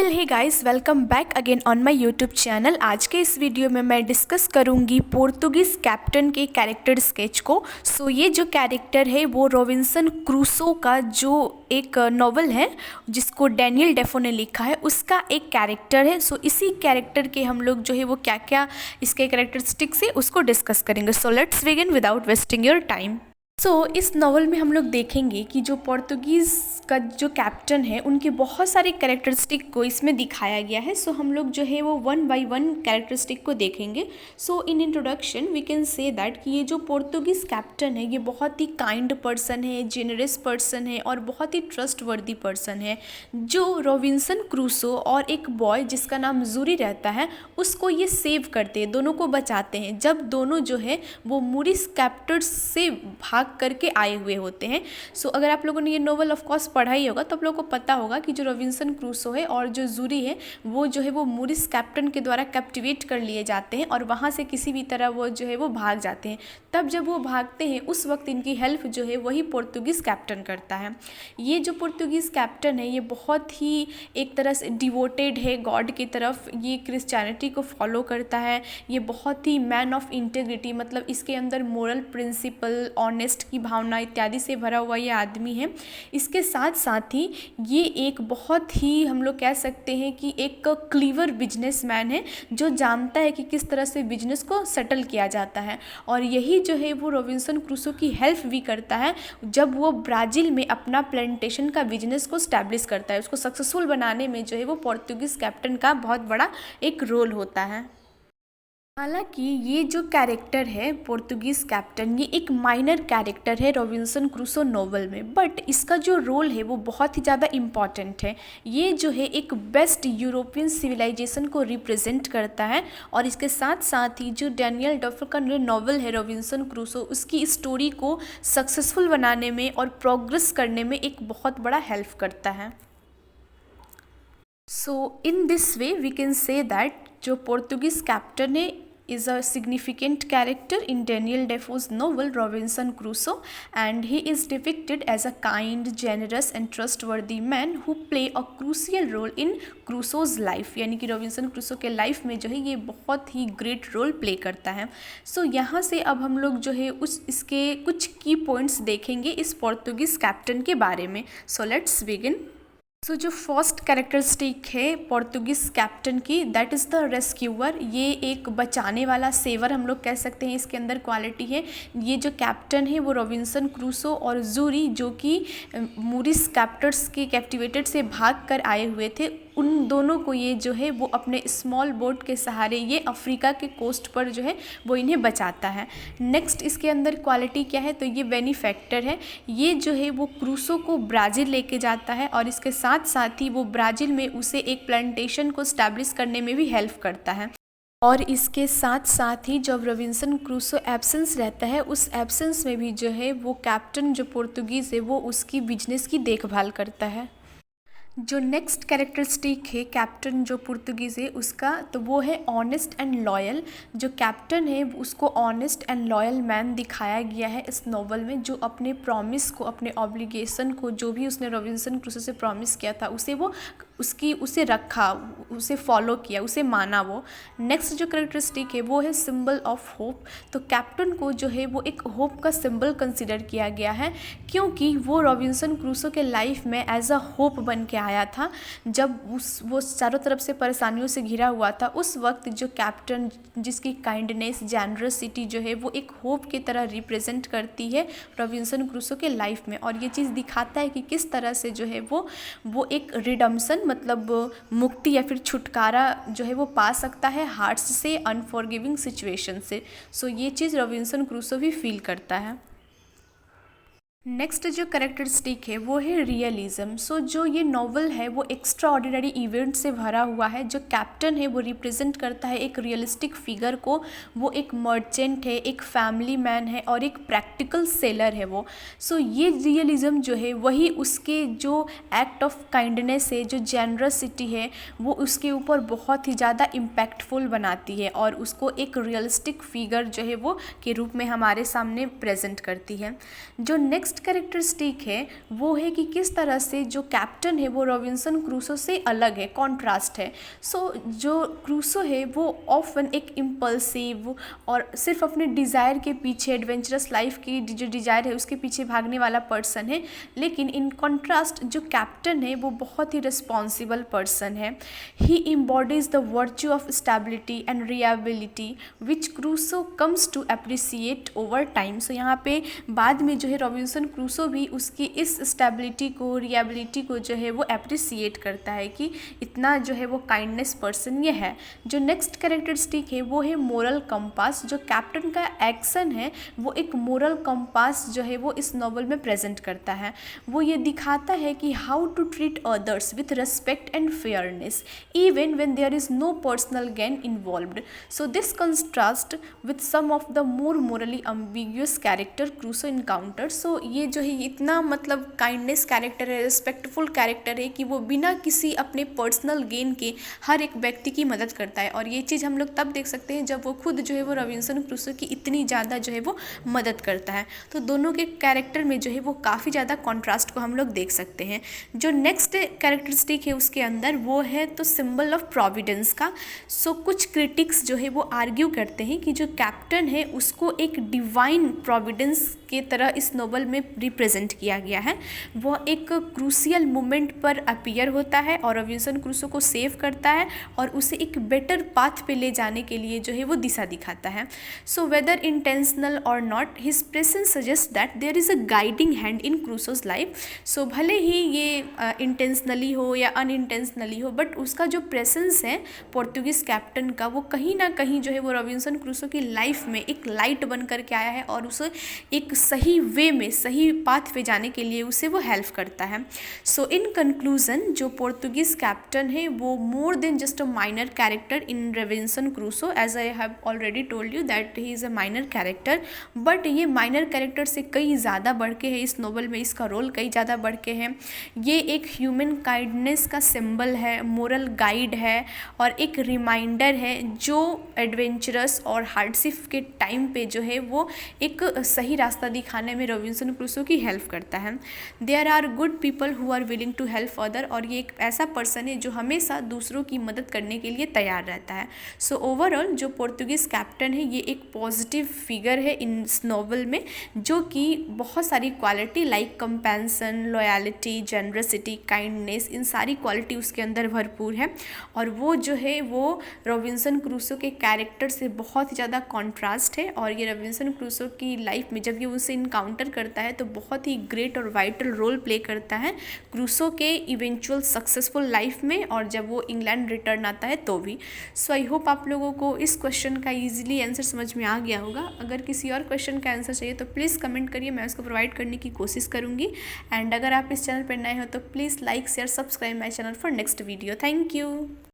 Well hey guys, welcome back again on my YouTube channel. आज के इस video में मैं डिस्कस करूंगी पोर्तुगीज़ कैप्टन के कैरेक्टर स्केच को। ये जो कैरेक्टर है वो रॉबिन्सन क्रूसो का जो एक नॉवल है जिसको डैनियल डेफो ने लिखा है उसका एक कैरेक्टर है। इसी कैरेक्टर के हम लोग जो है वो क्या क्या इसके कैरेक्टरिस्टिक्स है उसको डिस्कस करेंगे। Let's begin without wasting your time. इस नावल में हम लोग देखेंगे कि जो पोर्तुगीज़ का जो कैप्टन है उनके बहुत सारे कैरेक्टरिस्टिक को इसमें दिखाया गया है। हम लोग जो है वो वन बाय वन कैरेक्टरिस्टिक को देखेंगे। In introduction we can say that कि ये जो पोर्तुगीज़ कैप्टन है ये बहुत ही काइंड पर्सन है, जेनरस पर्सन है और बहुत ही ट्रस्टवर्दी पर्सन है, जो रॉबिन्सन क्रूसो और एक बॉय जिसका नाम जूरी रहता है उसको ये सेव करते हैं, दोनों को बचाते हैं जब दोनों जो है वो मूरिस कैप्टर्स से भाग करके आए हुए होते हैं। अगर आप लोगों ने ये नोवेल ऑफ कोर्स पढ़ा ही होगा तो आप लोगों को पता होगा कि जो रॉबिन्सन क्रूसो है और जो जूरी है वो जो है वो मूरिस कैप्टन के द्वारा कैप्टिवेट कर लिए जाते हैं और वहाँ से किसी भी तरह वो जो है वो भाग जाते हैं। तब जब वो भागते हैं उस वक्त इनकी हेल्प जो है वही पोर्तुगीज़ कैप्टन करता है। ये जो पोर्तुगीज़ कैप्टन है ये बहुत ही एक तरह से डिवोटेड है गॉड की तरफ, ये क्रिश्चियनिटी को फॉलो करता है, ये बहुत ही मैन ऑफ इंटेग्रिटी मतलब इसके अंदर मोरल प्रिंसिपल, ऑनेस्ट की भावना इत्यादि से भरा हुआ ये आदमी है। इसके साथ साथ ही ये एक बहुत ही हम लोग कह सकते हैं कि एक क्लीवर बिजनेसमैन है जो जानता है कि किस तरह से बिजनेस को सेटल किया जाता है और यही जो है वो रॉबिन्सन क्रूसो की हेल्प भी करता है जब वो ब्राज़ील में अपना प्लांटेशन का बिजनेस को स्टैब्लिश करता है। उसको सक्सेसफुल बनाने में जो है वो पोर्तुगीज़ कैप्टन का बहुत बड़ा एक रोल होता है। हालांकि ये जो कैरेक्टर है पोर्तुगीज़ कैप्टन ये एक माइनर कैरेक्टर है रॉबिन्सन क्रूसो नॉवल में, बट इसका जो रोल है वो बहुत ही ज़्यादा इम्पॉर्टेंट है। ये जो है एक बेस्ट यूरोपियन सिविलाइजेशन को रिप्रेजेंट करता है और इसके साथ साथ ही जो डैनियल डेफो का नॉवल है रॉबिन्सन क्रूसो उसकी स्टोरी को सक्सेसफुल बनाने में और प्रोग्रेस करने में एक बहुत बड़ा हेल्प करता है। In this way we can say that जो पोर्तुगीज़ कैप्टन है is a significant character in Daniel Defoe's novel Robinson Crusoe, and he is depicted as a kind, generous and trustworthy man who play a crucial role in Crusoe's life। यानी कि Robinson Crusoe के life में जो है ये बहुत ही great role play करता है। यहाँ से अब हम लोग जो है इसके कुछ की पॉइंट्स देखेंगे इस पोर्तुगीज़ कैप्टन के बारे में। Let's begin. जो फर्स्ट कैरेक्टरिस्टिक है पोर्तुगीज़ कैप्टन की दैट इज़ द रेस्क्यूअर। ये एक बचाने वाला, सेवर हम लोग कह सकते हैं इसके अंदर क्वालिटी है। ये जो कैप्टन है वो रॉबिन्सन क्रूसो और जूरी जो कि मूरिस कैप्टर्स के कैप्टिवेटेड से भाग कर आए हुए थे उन दोनों को ये जो है वो अपने स्मॉल बोट के सहारे ये अफ्रीका के कोस्ट पर जो है वो इन्हें बचाता है। नेक्स्ट इसके अंदर क्वालिटी क्या है तो ये बेनिफैक्टर है। ये जो है वो क्रूसो को ब्राज़ील लेके जाता है और इसके साथ साथ ही वो ब्राज़ील में उसे एक प्लांटेशन को स्टैब्लिश करने में भी हेल्प करता है। और इसके साथ साथ ही जब रॉबिन्सन क्रूसो एब्सेंस रहता है उस एब्सेंस में भी जो है वो कैप्टन जो पोर्तुगीज़ है वो उसकी बिजनेस की देखभाल करता है। जो नेक्स्ट कैरेक्टरिस्टिक है कैप्टन जो पुर्तगीज़ है उसका तो वो है ऑनेस्ट एंड लॉयल। जो कैप्टन है उसको ऑनेस्ट एंड लॉयल मैन दिखाया गया है इस नॉवल में, जो अपने प्रॉमिस को, अपने ऑब्लिगेशन को, जो भी उसने रॉबिन्सन क्रूसो से प्रॉमिस किया था उसे रखा, उसे फॉलो किया, उसे माना वो। नेक्स्ट जो कैरेक्टरिस्टिक है वो है सिंबल ऑफ होप। तो कैप्टन को जो है वो एक होप का सिंबल कंसिडर किया गया है क्योंकि वो रॉबिन्सन क्रूसो के लाइफ में एज अ होप बन के आया था। जब वो चारों तरफ से परेशानियों से घिरा हुआ था उस वक्त जो कैप्टन जिसकी काइंडनेस, जेनरसिटी जो है वो एक होप की तरह रिप्रेजेंट करती है रॉबिन्सन क्रूसो के लाइफ में। और ये चीज़ दिखाता है कि किस तरह से जो है वो एक रिडम्पशन मतलब मुक्ति या फिर छुटकारा जो है वो पा सकता है हार्ट्स से, अनफॉरगिविंग सिचुएशन से। ये चीज़ रॉबिन्सन क्रूसो भी फील करता है। नेक्स्ट जो कैरेक्टरिस्टिक है वो है रियलिज़म। जो ये नॉवल है वो एक्स्ट्रा ऑर्डिनरी इवेंट से भरा हुआ है। जो कैप्टन है वो रिप्रेजेंट करता है एक रियलिस्टिक फिगर को। वो एक मर्चेंट है, एक फैमिली मैन है और एक प्रैक्टिकल सेलर है वो। ये रियलिज़म जो है वही उसके जो एक्ट ऑफ काइंडनेस है, जो जेनरसिटी है वो उसके ऊपर बहुत ही ज़्यादा इम्पैक्टफुल बनाती है और उसको एक रियलिस्टिक फिगर जो है वो के रूप में हमारे सामने प्रेजेंट करती है। जो नेक्स्ट नेक्स्ट कैरेक्टरिस्टिक है वो है कि किस तरह से जो कैप्टन है वो रॉबिन्सन क्रूसो से अलग है, कॉन्ट्रास्ट है। जो क्रूसो है वो ऑफन एक इम्पल्सिव और सिर्फ अपने डिज़ायर के पीछे, एडवेंचरस लाइफ की जो डिज़ायर है उसके पीछे भागने वाला पर्सन है, लेकिन इन कॉन्ट्रास्ट जो कैप्टन है वो बहुत ही रिस्पॉन्सिबल पर्सन है। He embodies the virtue of stability and reliability which Crusoe comes to appreciate over time. So यहाँ पे बाद में जो है रॉबिन्सन क्रूसो भी उसकी इस स्टेबिलिटी को, रिलायबिलिटी को जो है वो अप्रिसिएट करता है कि इतना जो है वो काइंडनेस पर्सन ये है। जो नेक्स्ट कैरेक्टरिस्टिक है वो है मोरल कंपास। जो कैप्टन का एक्शन है वो एक मोरल कंपास जो है वो इस नॉवल में प्रेजेंट करता है। वो ये दिखाता है कि how to treat others with respect and fairness even when there is no personal gain involved. So this contrast with some of the more morally ambiguous character Crusoe encounter. So ये जो है इतना मतलब काइंडनेस कैरेक्टर है, respectful character है कि वो बिना किसी अपने पर्सनल गेन के हर एक व्यक्ति की मदद करता है। और ये चीज़ हम लोग तब देख सकते हैं जब वो खुद जो है वो रॉबिन्सन क्रूसो की इतनी ज़्यादा जो है वो मदद करता है। तो दोनों के कैरेक्टर में जो है वो काफ़ी ज़्यादा कॉन्ट्रास्ट को हम लोग देख सकते हैं। जो नेक्स्ट कैरेक्टरिस्टिक है उसके अंदर वो है तो सिंबल ऑफ प्रोविडेंस का। सो कुछ क्रिटिक्स जो है वो आर्ग्यू करते हैं कि जो कैप्टन है उसको एक डिवाइन प्रोविडेंस के तरह इस नोवेल में रिप्रेजेंट किया गया है। वो एक क्रूशियल मोमेंट पर अपीयर होता है और रॉबिन्सन क्रूसो को सेव करता है और उसे एक बेटर पाथ पे ले जाने के लिए जो है वो दिशा दिखाता है। सो वेदर इंटेंशनल और not his presence suggest that there is a guiding hand in Crusoe's life. So भले ही ये इंटेंशनली हो या अनइंटेंशनली हो, बट उसका जो प्रेजेंस है पोर्तुगीज़ कैप्टन का वो कहीं ना कहीं जो है वो रॉबिन्सन क्रूसो की लाइफ में एक लाइट बन करके आया है और उसे एक सही वे में, सही पाथ पे जाने के लिए उसे वो हेल्प करता है। सो इन कंक्लूजन जो पोर्तुगीज़ कैप्टन है वो more than just a minor character in Robinson Crusoe, as I have already told you that he is a minor character, but ये माइनर कैरेक्टर से कई ज़्यादा बढ़ के है इस नोवेल में, इसका रोल कई ज़्यादा बढ़ के है। ये एक ह्यूमन काइंडनेस का सिंबल है, मोरल गाइड है और एक रिमाइंडर है जो एडवेंचरस और हार्डशिप के टाइम पे जो है वो एक सही रास्ता दिखाने में रॉबिन्सन क्रूसो की हेल्प करता है। There are good people who are willing to help other, और ये एक ऐसा पर्सन है जो हमेशा दूसरों की मदद करने के लिए तैयार रहता है। सो ओवरऑल जो पोर्तुगीज़ कैप्टन है ये एक पॉजिटिव फिगर है इस नॉवल में, जो कि बहुत सारी quality like compassion, loyalty, generosity, kindness, इन सारी क्वालिटी उसके अंदर भरपूर है। और वो जो है वो रॉबिन्सन क्रूसो के कैरेक्टर से बहुत ही ज़्यादा कॉन्ट्रास्ट है। और ये रॉबिन्सन क्रूसो की लाइफ में जब ये उसे इनकाउंटर करता है तो बहुत ही ग्रेट और वाइटल रोल प्ले करता है क्रूसो के इवेंचुअल सक्सेसफुल लाइफ में, और जब वो इंग्लैंड रिटर्न आता है तो भी। सो आई होप आप लोगों को इस क्वेश्चन का ईजिली आंसर समझ में आ गया होगा। अगर किसी और क्वेश्चन का आंसर चाहिए तो प्लीज़ कमेंट करिए, मैं उसको प्रोवाइड करने की कोशिश करूँगी। एंड अगर आप इस चैनल पर नए हो तो please like, share, subscribe my channel for next video. Thank you.